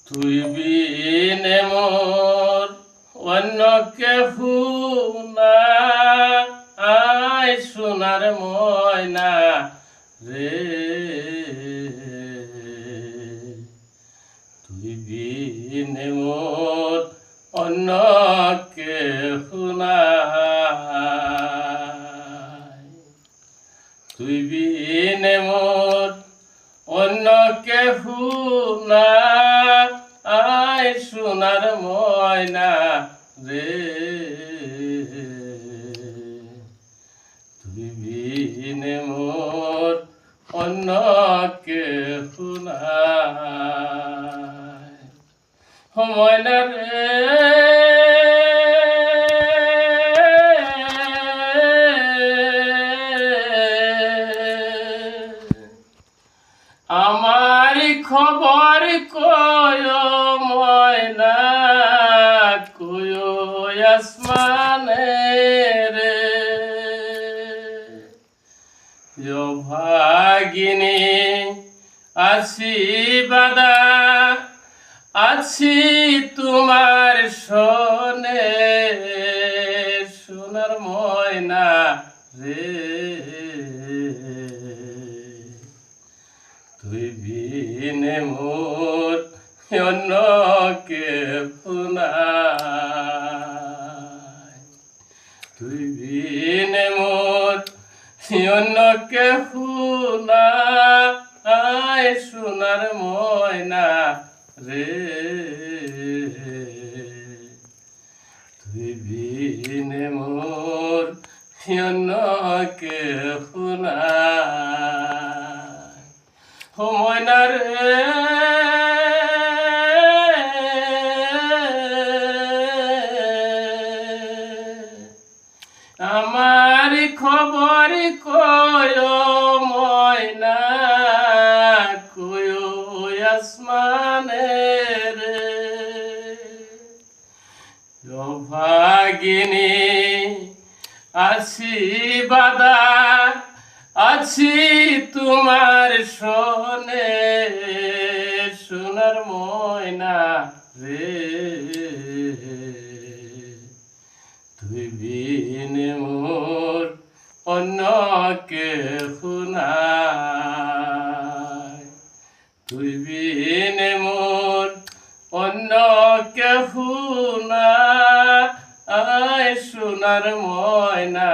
তুই বিনে মোর অন্য কেহু নাই সোনার ময়না রে। তুই বিনে মোর অন্য কেহু নাই। তুই বিনে মোর অন্য কেহু নাই সোনার ময়না রে। তুই বিনে মোর অন্য কেহু নাই। ও ময়না রে, আমার খবর কয় ময়না, কয় আসমানে রে। ভাগিনী আছি বাদা, আছি তোমার শোনে সোনার ময়না রে। তুই বিনে মোর অন্য কেহু নাই। তুই বিনে মোর অন্য কেহু নাই সোনার ময়না রে। তুই বিনে মোর অন্য কেহু নাই। ও ময়না রে, আমার খবর কয় ময়না, কয় আসমানে রে। ভাগিনী আছি বাদা, আছি তোমার শোনে সোনার ময়না রে। তুই বিনে মোর অন্য কেহু নাই। তুই বিনে মোর অন্য কেহু নাই সোনার ময়না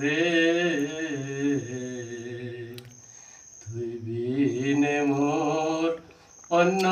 রে। তুই বিনে মোর অন্য